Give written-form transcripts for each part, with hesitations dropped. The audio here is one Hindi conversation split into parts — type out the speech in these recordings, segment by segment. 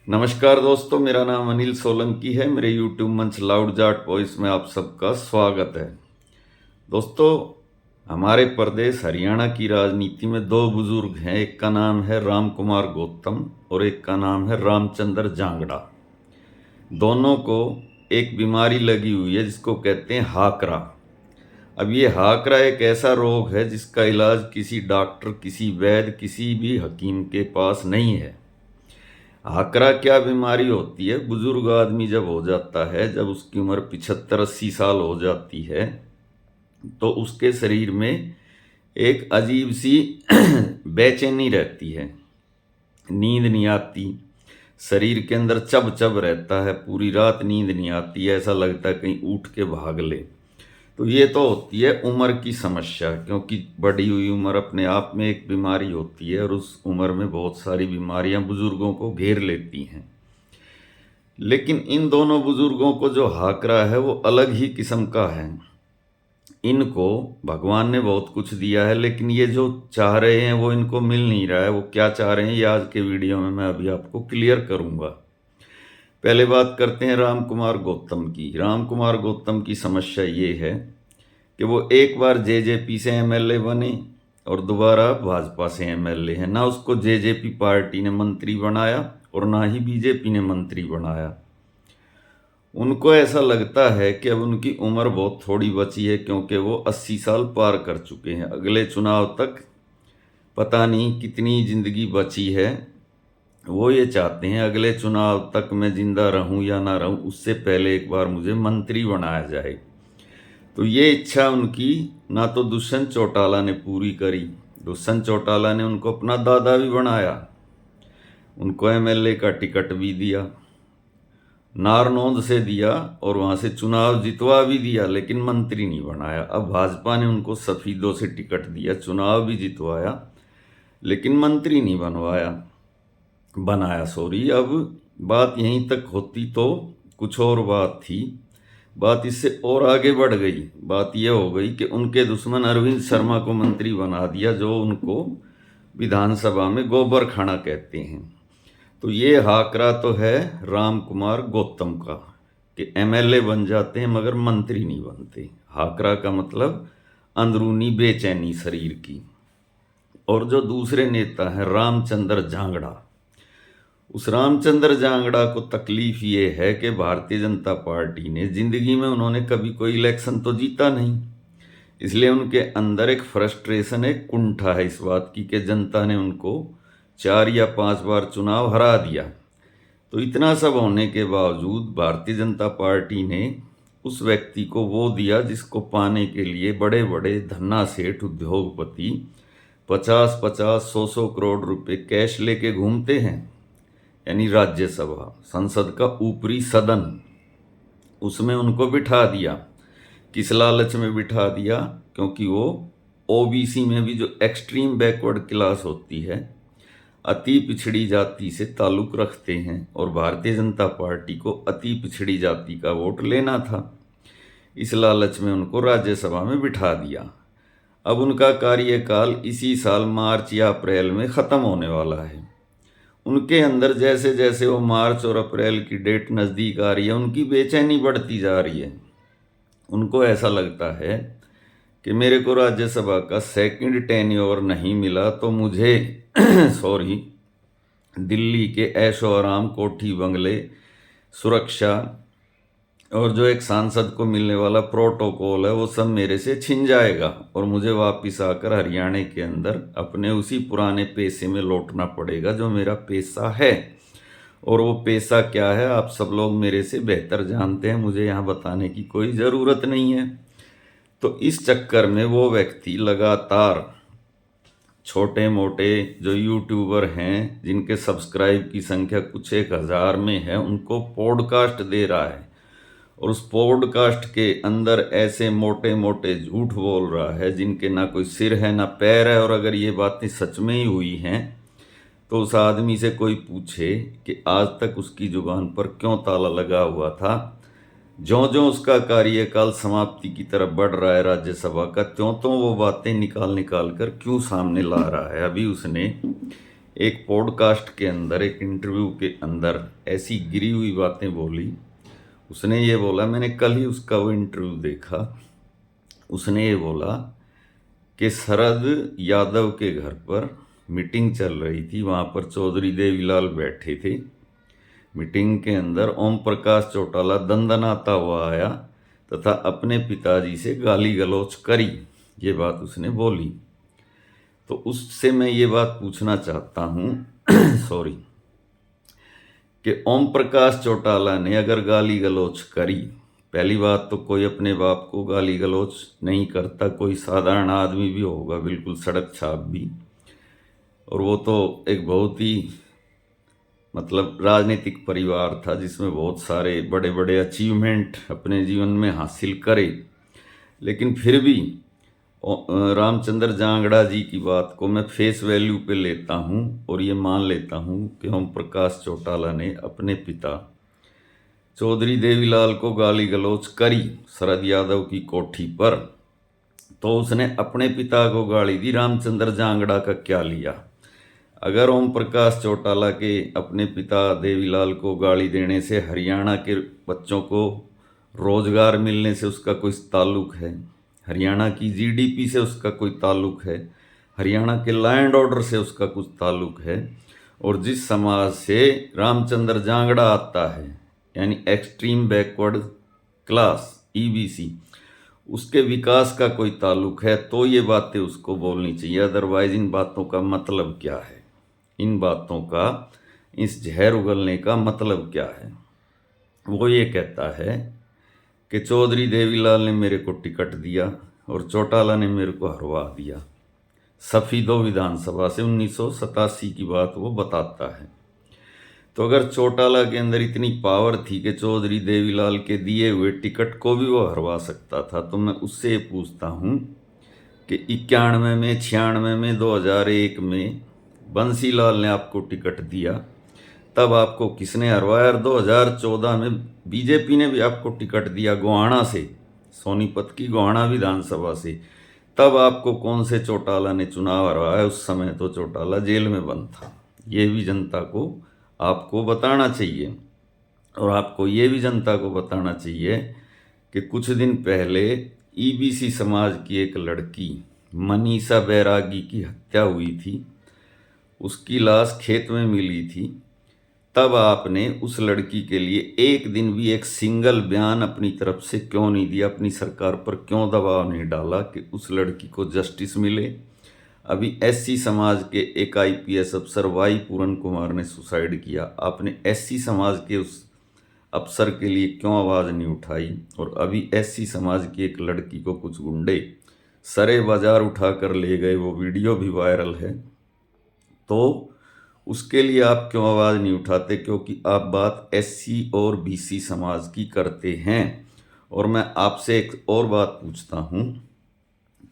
नमस्कार दोस्तों, मेरा नाम अनिल सोलंकी है। मेरे यूट्यूब मंच लाउड जाट वॉइस में आप सबका स्वागत है। दोस्तों, हमारे प्रदेश हरियाणा की राजनीति में दो बुजुर्ग हैं। एक का नाम है राम कुमार गौतम और एक का नाम है रामचंद्र जांगड़ा। दोनों को एक बीमारी लगी हुई है जिसको कहते हैं हाकरा। अब ये हाकरा एक ऐसा रोग है जिसका इलाज किसी डॉक्टर, किसी वैद्य, किसी भी हकीम के पास नहीं है। हाकरा क्या बीमारी होती है? बुजुर्ग आदमी जब हो जाता है, जब उसकी उम्र 75-80 साल हो जाती है, तो उसके शरीर में एक अजीब सी बेचैनी रहती है। नींद नहीं आती, शरीर के अंदर चब चब रहता है, पूरी रात नींद नहीं आती है, ऐसा लगता है कहीं उठ के भाग ले। तो ये तो होती है उम्र की समस्या, क्योंकि बढ़ी हुई उम्र अपने आप में एक बीमारी होती है और उस उम्र में बहुत सारी बीमारियां बुजुर्गों को घेर लेती हैं। लेकिन इन दोनों बुजुर्गों को जो हाकरा है वो अलग ही किस्म का है। इनको भगवान ने बहुत कुछ दिया है, लेकिन ये जो चाह रहे हैं वो इनको मिल नहीं रहा है। वो क्या चाह रहे हैं ये आज के वीडियो में मैं अभी आपको क्लियर करूंगा। पहले बात करते हैं राम कुमार गौतम की। राम कुमार गौतम की समस्या ये है कि वो एक बार जेजेपी से एमएलए बने और दोबारा भाजपा से एमएलए हैं। ना उसको जेजेपी पार्टी ने मंत्री बनाया और ना ही बीजेपी ने मंत्री बनाया। उनको ऐसा लगता है कि अब उनकी उम्र बहुत थोड़ी बची है, क्योंकि वो 80 साल पार कर चुके हैं। अगले चुनाव तक पता नहीं कितनी जिंदगी बची है। वो ये चाहते हैं अगले चुनाव तक मैं जिंदा रहूं या ना रहूं, उससे पहले एक बार मुझे मंत्री बनाया जाए। तो ये इच्छा उनकी ना तो दुष्यंत चौटाला ने पूरी करी। दुष्यंत चौटाला ने उनको अपना दादा भी बनाया, उनको एमएलए का टिकट भी दिया, नारनौंद से दिया और वहाँ से चुनाव जितवा भी दिया, लेकिन मंत्री नहीं बनाया। अब भाजपा ने उनको सफीदों से टिकट दिया, चुनाव भी जितवाया, लेकिन मंत्री नहीं बनाया। अब बात यहीं तक होती तो कुछ और बात थी। बात इससे और आगे बढ़ गई। बात यह हो गई कि उनके दुश्मन अरविंद शर्मा को मंत्री बना दिया, जो उनको विधानसभा में गोबर खाना कहते हैं। तो ये हाकरा तो है राम कुमार गौतम का कि एमएलए बन जाते हैं मगर मंत्री नहीं बनते। हाकरा का मतलब अंदरूनी बेचैनी शरीर की। और जो दूसरे नेता हैं रामचंद्र जांगड़ा, उस रामचंद्र जांगड़ा को तकलीफ ये है कि भारतीय जनता पार्टी ने जिंदगी में उन्होंने कभी कोई इलेक्शन तो जीता नहीं, इसलिए उनके अंदर एक फ्रस्ट्रेशन, एक कुंठा है इस बात की कि जनता ने उनको 4 या 5 बार चुनाव हरा दिया। तो इतना सब होने के बावजूद भारतीय जनता पार्टी ने उस व्यक्ति को वो दिया जिसको पाने के लिए बड़े बड़े धन्ना सेठ, उद्योगपति 50-50, 100-100 करोड़ रुपए कैश लेके घूमते हैं। यानी राज्यसभा, संसद का ऊपरी सदन, उसमें उनको बिठा दिया। किस लालच में बिठा दिया? क्योंकि वो ओबीसी में भी जो एक्सट्रीम बैकवर्ड क्लास होती है, अति पिछड़ी जाति से ताल्लुक रखते हैं, और भारतीय जनता पार्टी को अति पिछड़ी जाति का वोट लेना था। इस लालच में उनको राज्यसभा में बिठा दिया। अब उनका कार्यकाल इसी साल मार्च या अप्रैल में ख़त्म होने वाला है। उनके अंदर जैसे जैसे वो मार्च और अप्रैल की डेट नज़दीक आ रही है, उनकी बेचैनी बढ़ती जा रही है। उनको ऐसा लगता है कि मेरे को राज्यसभा का सेकंड टेन्योर नहीं मिला तो मुझे सॉरी, दिल्ली के ऐशो आराम, कोठी बंगले, सुरक्षा और जो एक सांसद को मिलने वाला प्रोटोकॉल है वो सब मेरे से छिन जाएगा और मुझे वापस आकर हरियाणा के अंदर अपने उसी पुराने पेशे में लौटना पड़ेगा जो मेरा पेशा है। और वो पेशा क्या है आप सब लोग मेरे से बेहतर जानते हैं, मुझे यहाँ बताने की कोई ज़रूरत नहीं है। तो इस चक्कर में वो व्यक्ति लगातार छोटे मोटे जो यूट्यूबर हैं जिनके सब्सक्राइब की संख्या कुछ 1000 में है, उनको पॉडकास्ट दे रहा है और उस पॉडकास्ट के अंदर ऐसे मोटे मोटे झूठ बोल रहा है जिनके ना कोई सिर है ना पैर है। और अगर ये बातें सच में ही हुई हैं तो उस आदमी से कोई पूछे कि आज तक उसकी जुबान पर क्यों ताला लगा हुआ था। ज्यों ज्यों उसका कार्यकाल समाप्ति की तरफ बढ़ रहा है राज्यसभा का, त्यों त्यों वो बातें निकाल निकाल कर क्यों सामने ला रहा है। अभी उसने एक पॉडकास्ट के अंदर, एक इंटरव्यू के अंदर ऐसी गिरी हुई बातें बोली। उसने ये बोला, मैंने कल ही उसका वो इंटरव्यू देखा, उसने ये बोला कि शरद यादव के घर पर मीटिंग चल रही थी, वहाँ पर चौधरी देवीलाल बैठे थे। मीटिंग के अंदर ओम प्रकाश चौटाला दंदनाता हुआ आया तथा अपने पिताजी से गाली गलौज करी, ये बात उसने बोली। तो उससे मैं ये बात पूछना चाहता हूँ सॉरी, कि ओम प्रकाश चौटाला ने अगर गाली गलौज करी, पहली बात तो कोई अपने बाप को गाली गलौज नहीं करता, कोई साधारण आदमी भी होगा, बिल्कुल सड़क छाप भी, और वो तो एक बहुत ही मतलब राजनीतिक परिवार था जिसमें बहुत सारे बड़े बड़े अचीवमेंट अपने जीवन में हासिल करे। लेकिन फिर भी रामचंद्र जांगड़ा जी की बात को मैं फेस वैल्यू पे लेता हूँ और ये मान लेता हूँ कि ओम प्रकाश चौटाला ने अपने पिता चौधरी देवीलाल को गाली गलौज करी शरद यादव की कोठी पर, तो उसने अपने पिता को गाली दी, रामचंद्र जांगड़ा का क्या लिया? अगर ओम प्रकाश चौटाला के अपने पिता देवीलाल को गाली देने से हरियाणा के बच्चों को रोजगार मिलने से उसका कोई ताल्लुक है, हरियाणा की जीडीपी से उसका कोई ताल्लुक है, हरियाणा के लॉ एंड ऑर्डर से उसका कुछ ताल्लुक है, और जिस समाज से रामचंद्र जांगड़ा आता है यानी एक्सट्रीम बैकवर्ड क्लास ईबीसी, उसके विकास का कोई ताल्लुक है, तो ये बातें उसको बोलनी चाहिए। अदरवाइज इन बातों का मतलब क्या है? इन बातों का, इस जहर उगलने का मतलब क्या है? वो ये कहता है कि चौधरी देवीलाल ने मेरे को टिकट दिया और चौटाला ने मेरे को हरवा दिया। सफीदो विधानसभा से 1987 की बात वो बताता है। तो अगर चौटाला के अंदर इतनी पावर थी कि चौधरी देवीलाल के दिए हुए टिकट को भी वो हरवा सकता था, तो मैं उससे ये पूछता हूँ कि 91 में, 96 में, 2001 में बंसीलाल ने आपको टिकट दिया, तब आपको किसने हरवाया? 2014 में बीजेपी ने भी आपको टिकट दिया गोहाना से, सोनीपत की गोहाना विधानसभा से, तब आपको कौन से चौटाला ने चुनाव हरवाया? उस समय तो चौटाला जेल में बंद था। ये भी जनता को आपको बताना चाहिए, और आपको ये भी जनता को बताना चाहिए कि कुछ दिन पहले ईबीसी समाज की एक लड़की मनीषा बैरागी की हत्या हुई थी, उसकी लाश खेत में मिली थी, तब आपने उस लड़की के लिए एक दिन भी एक सिंगल बयान अपनी तरफ से क्यों नहीं दिया? अपनी सरकार पर क्यों दबाव नहीं डाला कि उस लड़की को जस्टिस मिले? अभी एससी समाज के एक आईपीएस अफसर वाई पूरन कुमार ने सुसाइड किया, आपने एससी समाज के उस अफसर के लिए क्यों आवाज़ नहीं उठाई? और अभी एससी समाज की एक लड़की को कुछ गुंडे सरे बाजार उठा कर ले गए, वो वीडियो भी वायरल है, तो उसके लिए आप क्यों आवाज़ नहीं उठाते? क्योंकि आप बात एससी और बीसी समाज की करते हैं। और मैं आपसे एक और बात पूछता हूँ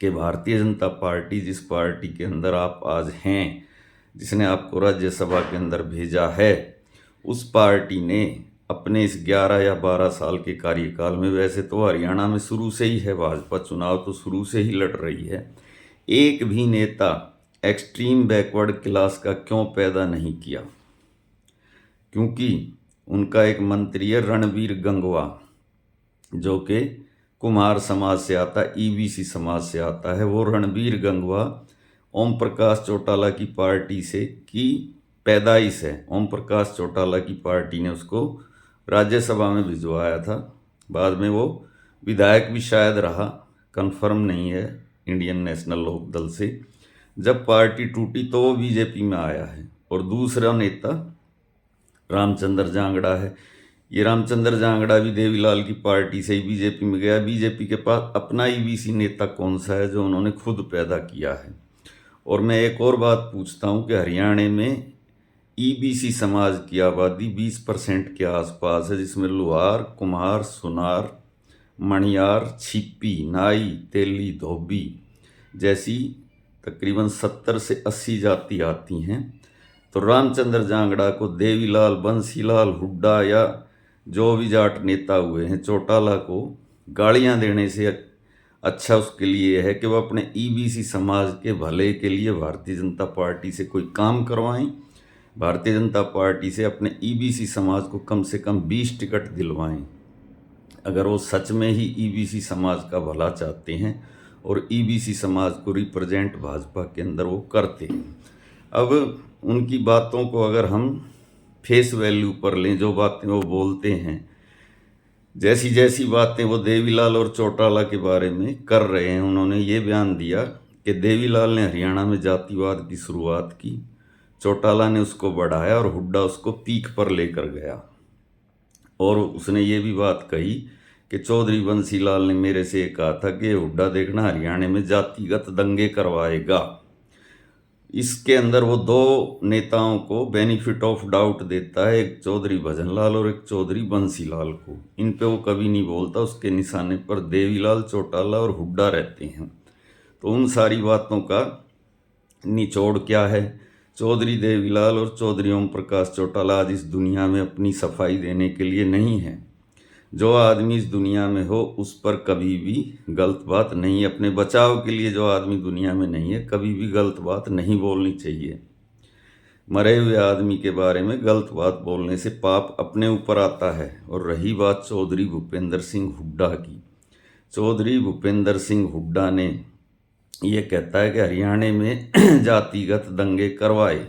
कि भारतीय जनता पार्टी, जिस पार्टी के अंदर आप आज हैं, जिसने आपको राज्यसभा के अंदर भेजा है, उस पार्टी ने अपने इस 11 या 12 साल के कार्यकाल में, वैसे तो हरियाणा में शुरू से ही है भाजपा, चुनाव तो शुरू से ही लड़ रही है, एक भी नेता एक्सट्रीम बैकवर्ड क्लास का क्यों पैदा नहीं किया? क्योंकि उनका एक मंत्री है रणबीर गंगवा, जो कि कुम्हार समाज से आता है, ईबीसी समाज से आता है। वो रणबीर गंगवा ओम प्रकाश चौटाला की पार्टी से की पैदाइश है। ओम प्रकाश चौटाला की पार्टी ने उसको राज्यसभा में भिजवाया था, बाद में वो विधायक भी शायद रहा, कंफर्म नहीं है, इंडियन नेशनल लोक दल से। जब पार्टी टूटी तो वो बीजेपी में आया है। और दूसरा नेता रामचंद्र जांगड़ा है। ये रामचंद्र जांगड़ा भी देवीलाल की पार्टी से ही बीजेपी में गया। बीजेपी के पास अपना ईबीसी नेता कौन सा है जो उन्होंने खुद पैदा किया है? और मैं एक और बात पूछता हूँ कि हरियाणा में ईबीसी समाज की आबादी 20% के आसपास है, जिसमें लुहार, कुम्हार, सुनार, मणियार, छिप्पी, नाई, तेली, धोबी जैसी तकरीबन 70 से 80 जाति आती हैं। तो रामचंद्र जांगड़ा को देवीलाल, बंसीलाल हुड्डा या जो भी जाट नेता हुए हैं, चौटाला को गालियां देने से अच्छा उसके लिए है कि वो अपने ईबीसी समाज के भले के लिए भारतीय जनता पार्टी से कोई काम करवाएं, भारतीय जनता पार्टी से अपने ईबीसी समाज को कम से कम 20 टिकट दिलवाएं, अगर वो सच में ही ईबीसी समाज का भला चाहते हैं और ईबीसी समाज को रिप्रेजेंट भाजपा के अंदर वो करते हैं। अब उनकी बातों को अगर हम फेस वैल्यू पर लें, जो बातें वो बोलते हैं, जैसी जैसी बातें वो देवीलाल और चौटाला के बारे में कर रहे हैं, उन्होंने ये बयान दिया कि देवीलाल ने हरियाणा में जातिवाद की शुरुआत की, चौटाला ने उसको बढ़ाया और हुड्डा उसको पीक पर लेकर गया। और उसने ये भी बात कही कि चौधरी बंसीलाल ने मेरे से कहा था कि हुड्डा देखना हरियाणा में जातिगत दंगे करवाएगा। इसके अंदर वो दो नेताओं को बेनिफिट ऑफ डाउट देता है, एक चौधरी भजनलाल और एक चौधरी बंसीलाल को। इन पे वो कभी नहीं बोलता, उसके निशाने पर देवीलाल, चौटाला और हुड्डा रहते हैं। तो उन सारी बातों का निचोड़ क्या है? चौधरी देवीलाल और चौधरी ओम प्रकाश चौटाला आज इस दुनिया में अपनी सफाई देने के लिए नहीं है। जो आदमी इस दुनिया में हो उस पर कभी भी गलत बात नहीं, अपने बचाव के लिए जो आदमी दुनिया में नहीं है कभी भी गलत बात नहीं बोलनी चाहिए। मरे हुए आदमी के बारे में गलत बात बोलने से पाप अपने ऊपर आता है। और रही बात चौधरी भूपेंद्र सिंह हुड्डा की, चौधरी भूपेंद्र सिंह हुड्डा ने ये कहता है कि हरियाणा में जातिगत दंगे करवाए।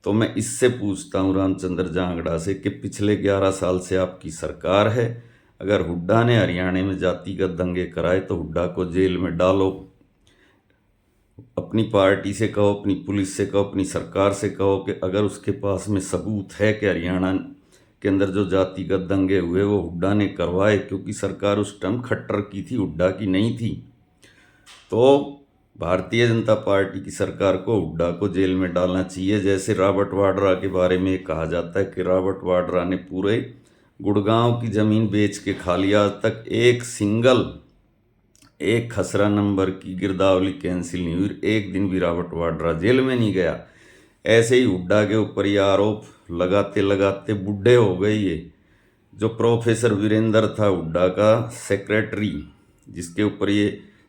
तो मैं इससे पूछता हूँ रामचंद्र जांगड़ा से कि पिछले 11 साल से आपकी सरकार है, अगर हुड्डा ने हरियाणा में जातिगत दंगे कराए तो हुड्डा को जेल में डालो। अपनी पार्टी से कहो, अपनी पुलिस से कहो, अपनी सरकार से कहो कि अगर उसके पास में सबूत है कि हरियाणा के अंदर जो जातिगत दंगे हुए वो हुड्डा ने करवाए, क्योंकि सरकार उस टाइम खट्टर की थी, हुड्डा की नहीं थी। तो भारतीय जनता पार्टी की सरकार को हुड्डा को जेल में डालना चाहिए। जैसे रॉबर्ट वाड्रा के बारे में कहा जाता है कि रॉबर्ट वाड्रा ने पूरे गुड़गांव की ज़मीन बेच के खा लिया, आज तक एक खसरा नंबर की गिरदावली कैंसिल नहीं हुई, एक दिन भी रॉबर्ट वाड्रा जेल में नहीं गया। ऐसे ही हुड्डा के ऊपर ये आरोप लगाते लगाते बुढ़े हो गए। ये जो प्रोफेसर वीरेंद्र था हुड्डा का सेक्रेटरी, जिसके ऊपर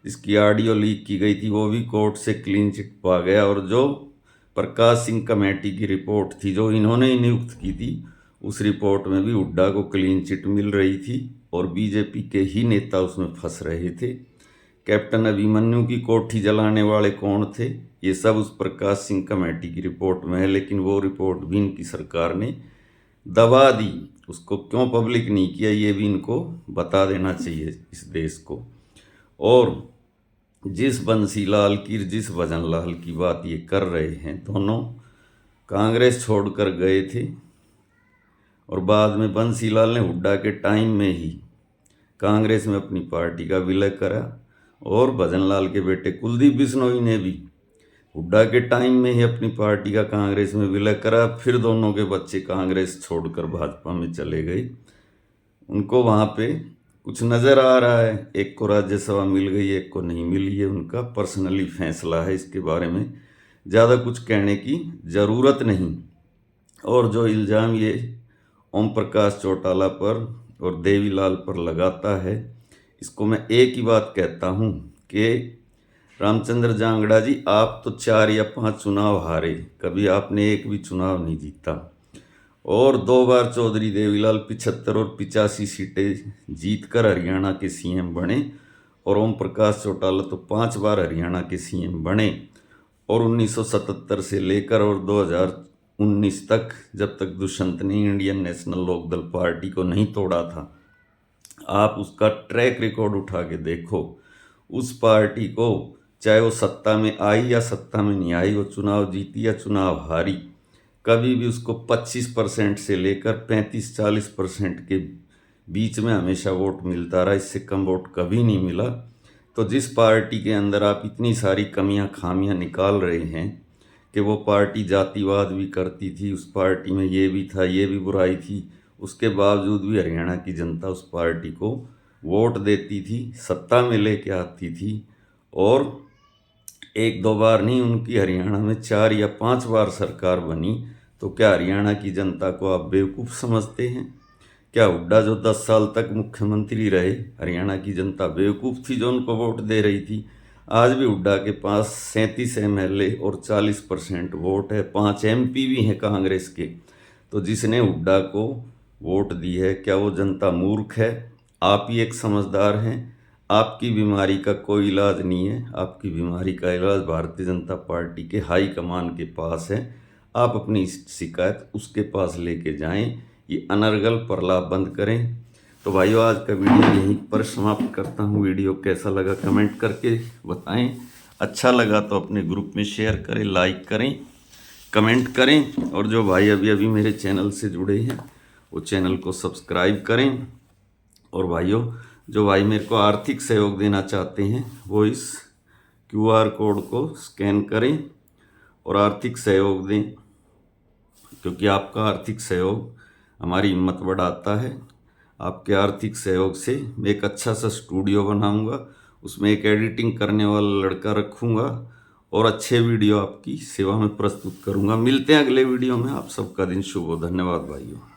इसकी ऑडियो लीक की गई थी, वो भी कोर्ट से क्लीन चिट पा गया। और जो प्रकाश सिंह कमेटी की रिपोर्ट थी जो इन्होंने ही नियुक्त की थी, उस रिपोर्ट में भी हुड्डा को क्लीन चिट मिल रही थी और बीजेपी के ही नेता उसमें फंस रहे थे। कैप्टन अभिमन्यु की कोठी जलाने वाले कौन थे, ये सब उस प्रकाश सिंह कमेटी की रिपोर्ट में है, लेकिन वो रिपोर्ट भी इनकी सरकार ने दबा दी। उसको क्यों पब्लिक नहीं किया ये भी इनको बता देना चाहिए इस देश को। और जिस बंसीलाल की, जिस भजनलाल की बात ये कर रहे हैं, दोनों कांग्रेस छोड़कर गए थे और बाद में बंसीलाल ने हुड्डा के टाइम में ही कांग्रेस में अपनी पार्टी का विलय करा और भजनलाल के बेटे कुलदीप बिश्नोई ने भी हुड्डा के टाइम में ही अपनी पार्टी का कांग्रेस में विलय करा। फिर दोनों के बच्चे कांग्रेस छोड़कर भाजपा में चले गए। उनको वहाँ पे कुछ नज़र आ रहा है, एक को राज्यसभा मिल गई, एक को नहीं मिली है, उनका पर्सनली फैसला है, इसके बारे में ज़्यादा कुछ कहने की ज़रूरत नहीं। और जो इल्ज़ाम ये ओम प्रकाश चौटाला पर और देवीलाल पर लगाता है, इसको मैं एक ही बात कहता हूँ कि रामचंद्र जांगड़ा जी, आप तो 4 या 5 चुनाव हारे, कभी आपने एक भी चुनाव नहीं जीता। और 2 बार चौधरी देवीलाल 75 और 85 सीटें जीतकर हरियाणा के सीएम बने और ओम प्रकाश चौटाला तो 5 बार हरियाणा के सीएम बने। और 1977 से लेकर और 2019 तक, जब तक दुष्यंत ने इंडियन नेशनल लोकदल पार्टी को नहीं तोड़ा था, आप उसका ट्रैक रिकॉर्ड उठा के देखो। उस पार्टी को चाहे वो सत्ता में आई या सत्ता में नहीं आई, वो चुनाव जीती या चुनाव हारी, कभी भी उसको 25% से लेकर 35-40% के बीच में हमेशा वोट मिलता रहा, इससे कम वोट कभी नहीं मिला। तो जिस पार्टी के अंदर आप इतनी सारी कमियां खामियां निकाल रहे हैं कि वो पार्टी जातिवाद भी करती थी, उस पार्टी में ये भी था, ये भी बुराई थी, उसके बावजूद भी हरियाणा की जनता उस पार्टी को वोट देती थी, सत्ता में लेके आती थी। और 1-2 बार नहीं, उनकी हरियाणा में 4 या 5 बार सरकार बनी। तो क्या हरियाणा की जनता को आप बेवकूफ़ समझते हैं क्या हुड्डा जो 10 साल तक मुख्यमंत्री रहे, हरियाणा की जनता बेवकूफ़ थी जो उनको वोट दे रही थी? आज भी हुड्डा के पास 37 MLA और 40% वोट है, 5 MP भी हैं कांग्रेस के। तो जिसने हुड्डा को वोट दी है, क्या वो जनता मूर्ख है? आप ही एक समझदार हैं। आपकी बीमारी का कोई इलाज नहीं है, आपकी बीमारी का इलाज भारतीय जनता पार्टी के हाई कमान के पास है। आप अपनी शिकायत उसके पास लेके जाएं, ये अनर्गल प्रलाप बंद करें। तो भाइयों, आज का वीडियो यहीं पर समाप्त करता हूँ। वीडियो कैसा लगा कमेंट करके बताएं। अच्छा लगा तो अपने ग्रुप में शेयर करें, लाइक करें, कमेंट करें। और जो भाई अभी अभी मेरे चैनल से जुड़े हैं वो चैनल को सब्सक्राइब करें। और भाइयों, जो भाई मेरे को आर्थिक सहयोग देना चाहते हैं वो इस QR कोड को स्कैन करें और आर्थिक सहयोग दें, क्योंकि आपका आर्थिक सहयोग हमारी हिम्मत बढ़ाता है। आपके आर्थिक सहयोग से मैं एक अच्छा सा स्टूडियो बनाऊंगा, उसमें एक एडिटिंग करने वाला लड़का रखूंगा और अच्छे वीडियो आपकी सेवा में प्रस्तुत करूंगा। मिलते हैं अगले वीडियो में। आप सबका दिन शुभ हो। धन्यवाद भाइयों।